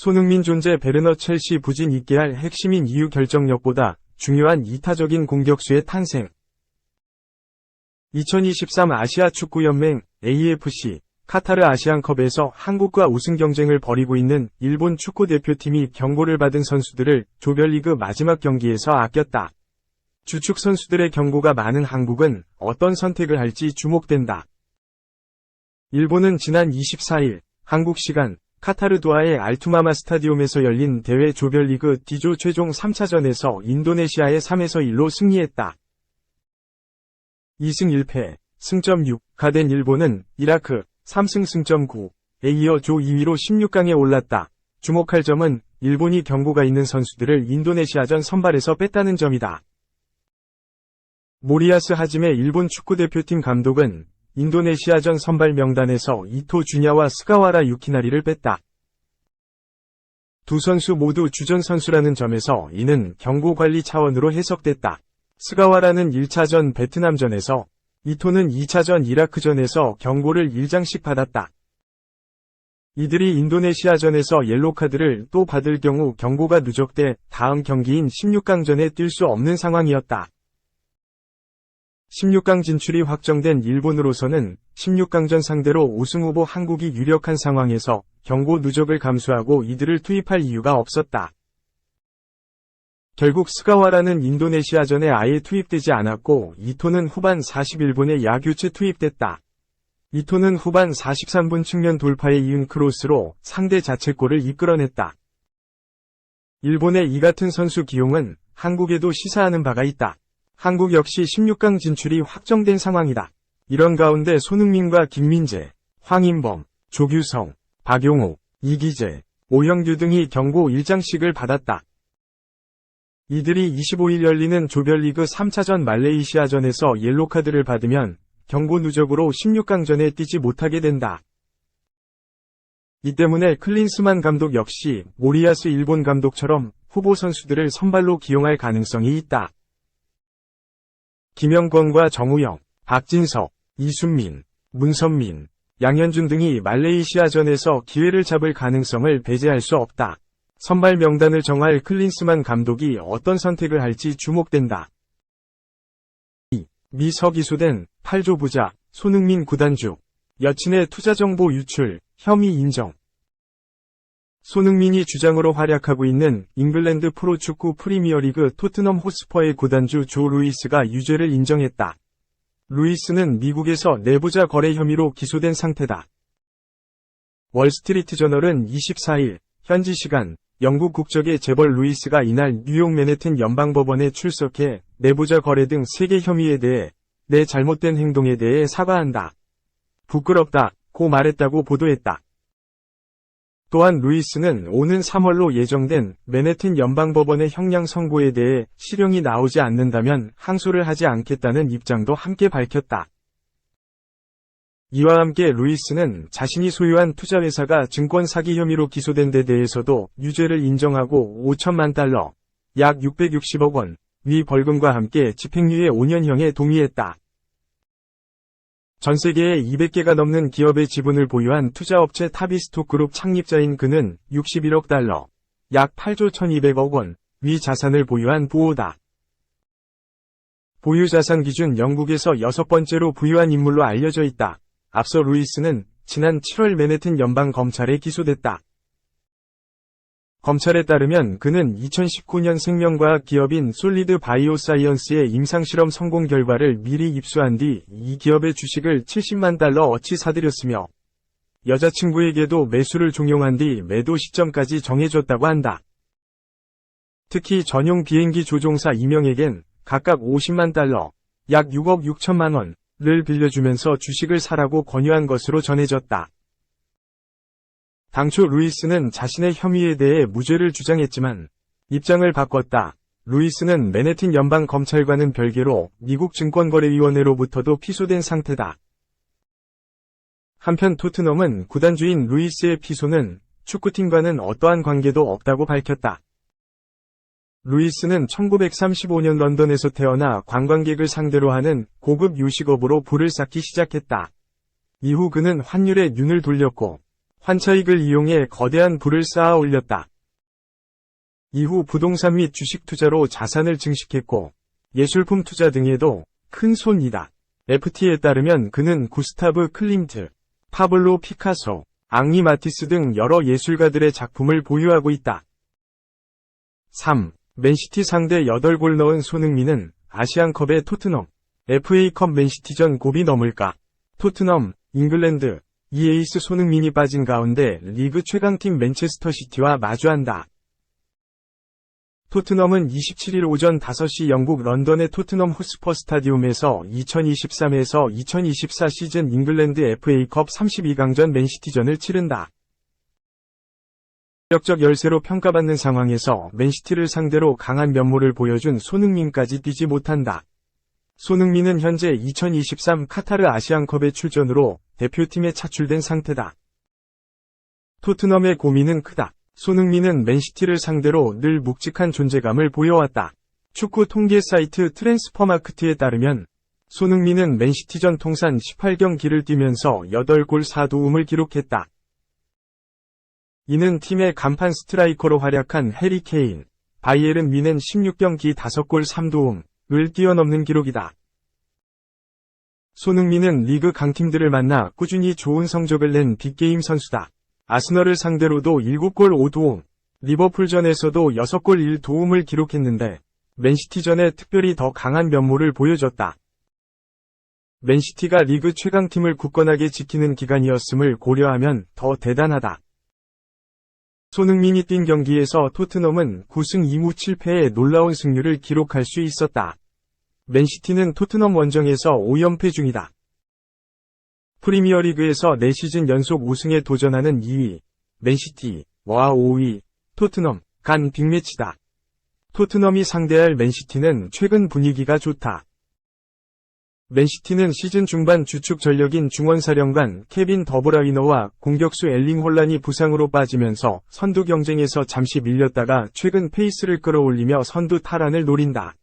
손흥민 존재 베르너 첼시 부진 있게 할 핵심인 이유 결정력보다 중요한 이타적인 공격수의 탄생. 2023 아시아 축구연맹 AFC 카타르 아시안컵에서 한국과 우승 경쟁을 벌이고 있는 일본 축구대표팀이 경고를 받은 선수들을 조별리그 마지막 경기에서 아꼈다. 주축 선수들의 경고가 많은 한국은 어떤 선택을 할지 주목된다. 일본은 지난 24일 한국 시간 카타르 도하의 알투마마 스타디움에서 열린 대회 조별리그 D조 최종 3차전에서 인도네시아에 3-1로 승리했다. 2승 1패, 승점 6가 된 일본은 이라크 3승 승점 9에 이어 조 2위로 16강에 올랐다. 주목할 점은 일본이 경고가 있는 선수들을 인도네시아전 선발에서 뺐다는 점이다. 모리야스 하지메 일본 축구대표팀 감독은 인도네시아전 선발 명단에서 이토 주냐와 스가와라 유키나리를 뺐다. 두 선수 모두 주전 선수라는 점에서 이는 경고 관리 차원으로 해석됐다. 스가와라는 1차전 베트남전에서, 이토는 2차전 이라크전에서 경고를 1장씩 받았다. 이들이 인도네시아전에서 옐로카드를 또 받을 경우 경고가 누적돼 다음 경기인 16강전에 뛸 수 없는 상황이었다. 16강 진출이 확정된 일본으로서는 16강전 상대로 우승후보 한국이 유력한 상황에서 경고 누적을 감수하고 이들을 투입할 이유가 없었다. 결국 스가와라는 인도네시아전에 아예 투입되지 않았고 이토는 후반 41분에 야교체 투입됐다. 이토는 후반 43분 측면 돌파에 이은 크로스로 상대 자책골을 이끌어냈다. 일본의 이 같은 선수 기용은 한국에도 시사하는 바가 있다. 한국 역시 16강 진출이 확정된 상황이다. 이런 가운데 손흥민과 김민재, 황인범, 조규성, 박용호, 이기재, 오형규 등이 경고 1장씩을 받았다. 이들이 25일 열리는 조별리그 3차전 말레이시아전에서 옐로카드를 받으면 경고 누적으로 16강전에 뛰지 못하게 된다. 이 때문에 클린스만 감독 역시 모리야스 일본 감독처럼 후보 선수들을 선발로 기용할 가능성이 있다. 김영권과 정우영, 박진석, 이순민, 문선민, 양현준 등이 말레이시아전에서 기회를 잡을 가능성을 배제할 수 없다. 선발 명단을 정할 클린스만 감독이 어떤 선택을 할지 주목된다. 미 서기소된 8조 부자 손흥민 구단주 여친의 투자정보 유출 혐의 인정. 손흥민이 주장으로 활약하고 있는 잉글랜드 프로축구 프리미어리그 토트넘 호스퍼의 구단주 조 루이스가 유죄를 인정했다. 루이스는 미국에서 내부자 거래 혐의로 기소된 상태다. 월스트리트저널은 24일 현지 시간 영국 국적의 재벌 루이스가 이날 뉴욕 맨해튼 연방법원에 출석해 내부자 거래 등 3개 혐의에 대해 내 잘못된 행동에 대해 사과한다. 부끄럽다고 말했다고 보도했다. 또한 루이스는 오는 3월로 예정된 맨해튼 연방법원의 형량 선고에 대해 실형이 나오지 않는다면 항소를 하지 않겠다는 입장도 함께 밝혔다. 이와 함께 루이스는 자신이 소유한 투자회사가 증권 사기 혐의로 기소된 데 대해서도 유죄를 인정하고 5천만 달러, 약 660억 원, 위 벌금과 함께 집행유예 5년형에 동의했다. 전 세계에 200개가 넘는 기업의 지분을 보유한 투자업체 타비스톡 그룹 창립자인 그는 61억 달러, 약 8조 1200억 원, 위 자산을 보유한 부호다. 보유자산 기준 영국에서 6번째로 부유한 인물로 알려져 있다. 앞서 루이스는 지난 7월 맨해튼 연방검찰에 기소됐다. 검찰에 따르면 그는 2019년 생명과학 기업인 솔리드 바이오사이언스의 임상실험 성공 결과를 미리 입수한 뒤 이 기업의 주식을 70만 달러 어치 사들였으며 여자친구에게도 매수를 종용한 뒤 매도 시점까지 정해줬다고 한다. 특히 전용 비행기 조종사 2명에겐 각각 50만 달러, 약 6억 6천만 원을 빌려주면서 주식을 사라고 권유한 것으로 전해졌다. 당초 루이스는 자신의 혐의에 대해 무죄를 주장했지만 입장을 바꿨다. 루이스는 맨해튼 연방검찰과는 별개로 미국 증권거래위원회로부터도 피소된 상태다. 한편 토트넘은 구단주인 루이스의 피소는 축구팀과는 어떠한 관계도 없다고 밝혔다. 루이스는 1935년 런던에서 태어나 관광객을 상대로 하는 고급 요식업으로 부를 쌓기 시작했다. 이후 그는 환율에 눈을 돌렸고 환차익을 이용해 거대한 부를 쌓아 올렸다. 이후 부동산 및 주식 투자로 자산을 증식했고 예술품 투자 등에도 큰 손이다. FT에 따르면 그는 구스타브 클림트, 파블로 피카소, 앙리 마티스 등 여러 예술가들의 작품을 보유하고 있다. 3. 맨시티 상대 8골 넣은 손흥민은 아시안컵의 토트넘, FA컵 맨시티전 곱이 넘을까? 토트넘, 잉글랜드, 이 에이스 손흥민이 빠진 가운데 리그 최강팀 맨체스터 시티와 마주한다. 토트넘은 27일 오전 5시 영국 런던의 토트넘 호스퍼 스타디움에서 2023에서 2024 시즌 잉글랜드 FA컵 32강전 맨시티전을 치른다. 전력적 열세로 평가받는 상황에서 맨시티를 상대로 강한 면모를 보여준 손흥민까지 뛰지 못한다. 손흥민은 현재 2023 카타르 아시안컵의 출전으로 대표팀에 차출된 상태다. 토트넘의 고민은 크다. 손흥민은 맨시티를 상대로 늘 묵직한 존재감을 보여왔다. 축구 통계 사이트 트랜스퍼마크트에 따르면 손흥민은 맨시티전 통산 18경기를 뛰면서 8골 4도움을 기록했다. 이는 팀의 간판 스트라이커로 활약한 해리 케인, 바이에른 뮌헨 16경기 5골 3도움을 뛰어넘는 기록이다. 손흥민은 리그 강팀들을 만나 꾸준히 좋은 성적을 낸 빅게임 선수다. 아스널을 상대로도 7골 5도움, 리버풀전에서도 6골 1도움을 기록했는데 맨시티전에 특별히 더 강한 면모를 보여줬다. 맨시티가 리그 최강팀을 굳건하게 지키는 기간이었음을 고려하면 더 대단하다. 손흥민이 뛴 경기에서 토트넘은 9승 2무 7패의 놀라운 승률을 기록할 수 있었다. 맨시티는 토트넘 원정에서 5연패 중이다. 프리미어리그에서 4시즌 연속 우승에 도전하는 2위, 맨시티와 5위, 토트넘 간 빅매치다. 토트넘이 상대할 맨시티는 최근 분위기가 좋다. 맨시티는 시즌 중반 주축 전력인 중원사령관 케빈 더브라위너와 공격수 엘링 홀란이 부상으로 빠지면서 선두 경쟁에서 잠시 밀렸다가 최근 페이스를 끌어올리며 선두 탈환을 노린다.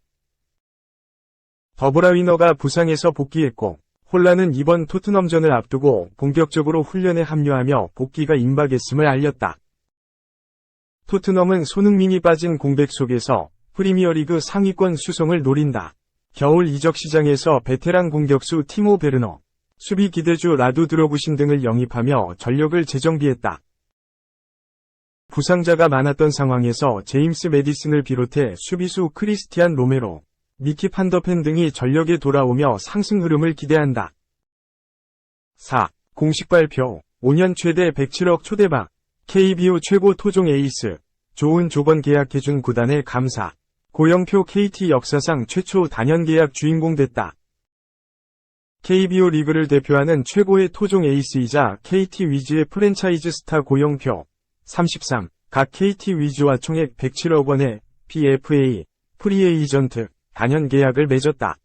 더브라위너가 부상에서 복귀했고 홀란은 이번 토트넘전을 앞두고 본격적으로 훈련에 합류하며 복귀가 임박했음을 알렸다. 토트넘은 손흥민이 빠진 공백 속에서 프리미어리그 상위권 수성을 노린다. 겨울 이적 시장에서 베테랑 공격수 티모 베르너, 수비 기대주 라두 드로구신 등을 영입하며 전력을 재정비했다. 부상자가 많았던 상황에서 제임스 매디슨을 비롯해 수비수 크리스티안 로메로, 미키 판더펜 등이 전력에 돌아오며 상승 흐름을 기대한다. 4. 공식 발표, 5년 최대 107억 초대박, KBO 최고 토종 에이스, 좋은 조건 계약해준 구단에 감사. 고영표 KT 역사상 최초 단연 계약 주인공 됐다. KBO 리그를 대표하는 최고의 토종 에이스이자 KT 위즈의 프랜차이즈 스타 고영표, 33, 각 KT 위즈와 총액 107억 원의 PFA, 프리에이전트, 단연 계약을 맺었다.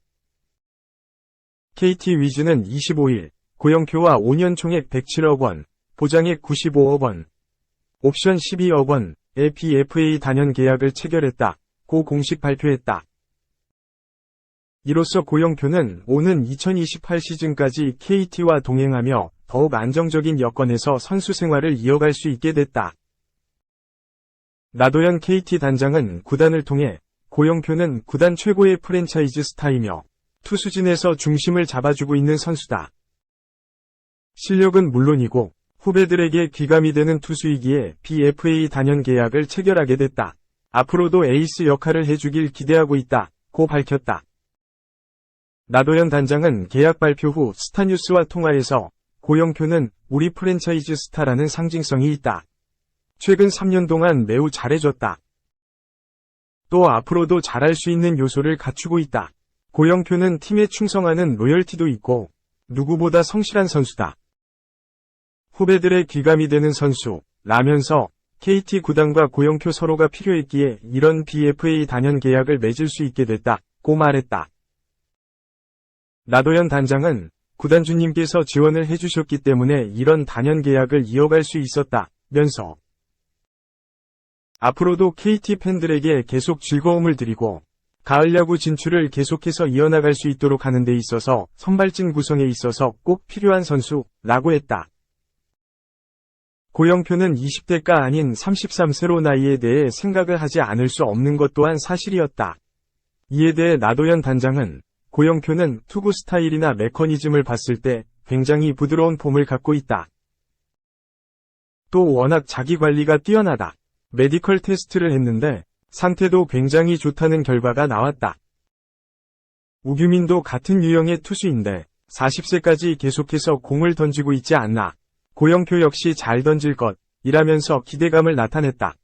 KT 위즈는 25일, 고영표와 5년 총액 107억 원, 보장액 95억 원, 옵션 12억 원의 PFA 단연 계약을 체결했다. 고 공식 발표했다. 이로써 고영표는 오는 2028 시즌까지 KT와 동행하며 더욱 안정적인 여건에서 선수 생활을 이어갈 수 있게 됐다. 나도현 KT 단장은 구단을 통해 고영표는 구단 최고의 프랜차이즈 스타이며 투수진에서 중심을 잡아주고 있는 선수다. 실력은 물론이고 후배들에게 귀감이 되는 투수이기에 PFA 단연 계약을 체결하게 됐다. 앞으로도 에이스 역할을 해주길 기대하고 있다. 고 밝혔다. 나도현 단장은 계약 발표 후 스타뉴스와 통화에서 고영표는 우리 프랜차이즈 스타라는 상징성이 있다. 최근 3년 동안 매우 잘해줬다. 또 앞으로도 잘할 수 있는 요소를 갖추고 있다. 고영표는 팀에 충성하는 로열티도 있고 누구보다 성실한 선수다. 후배들의 귀감이 되는 선수, 라면서 KT 구단과 고영표 서로가 필요했기에 이런 PFA 단연 계약을 맺을 수 있게 됐다고 말했다. 나도현 단장은 구단주님께서 지원을 해주셨기 때문에 이런 단연 계약을 이어갈 수 있었다면서 앞으로도 KT 팬들에게 계속 즐거움을 드리고 가을 야구 진출을 계속해서 이어나갈 수 있도록 하는 데 있어서 선발진 구성에 있어서 꼭 필요한 선수라고 했다. 고영표는 20대가 아닌 33세로 나이에 대해 생각을 하지 않을 수 없는 것 또한 사실이었다. 이에 대해 나도현 단장은 고영표는 투구 스타일이나 메커니즘을 봤을 때 굉장히 부드러운 폼을 갖고 있다. 또 워낙 자기 관리가 뛰어나다. 메디컬 테스트를 했는데 상태도 굉장히 좋다는 결과가 나왔다. 우규민도 같은 유형의 투수인데 40세까지 계속해서 공을 던지고 있지 않나. 고영표 역시 잘 던질 것이라면서 기대감을 나타냈다.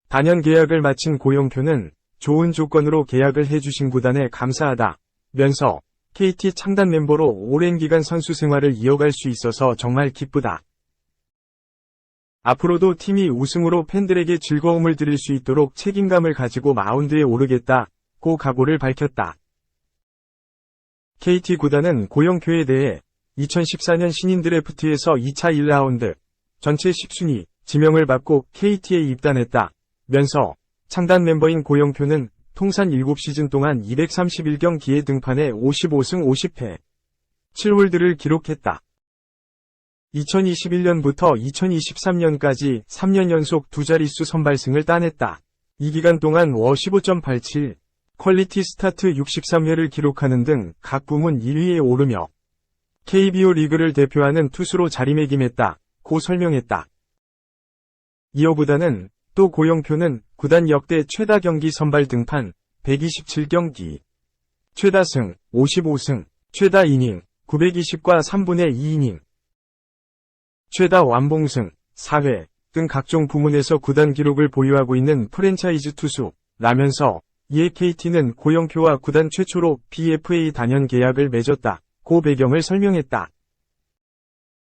단연 계약을 마친 고영표는 좋은 조건으로 계약을 해주신 구단에 감사하다면서 KT 창단 멤버로 오랜 기간 선수 생활을 이어갈 수 있어서 정말 기쁘다. 앞으로도 팀이 우승으로 팬들에게 즐거움을 드릴 수 있도록 책임감을 가지고 마운드에 오르겠다고 각오를 밝혔다. KT 구단은 고영표에 대해 2014년 신인 드래프트에서 2차 1라운드 전체 10순위 지명을 받고 KT에 입단했다면서 창단 멤버인 고영표는 통산 7시즌 동안 231경기에 등판해 55승 50패 7홀드를 기록했다. 2021년부터 2023년까지 3년 연속 두 자릿수 선발승을 따냈다. 이 기간 동안 워 15.87, 퀄리티 스타트 63회를 기록하는 등 각 부문 1위에 오르며 KBO 리그를 대표하는 투수로 자리매김했다고 설명했다. 이어 구단은 또 고영표는 구단 역대 최다 경기 선발 등판 127경기, 최다 승 55승, 최다 이닝 920과 3분의 2이닝, 최다 완봉승 4회 등 각종 부문에서 구단 기록을 보유하고 있는 프랜차이즈 투수라면서 이에 KT는 고영표와 구단 최초로 PFA 단연 계약을 맺었다고 배경을 설명했다.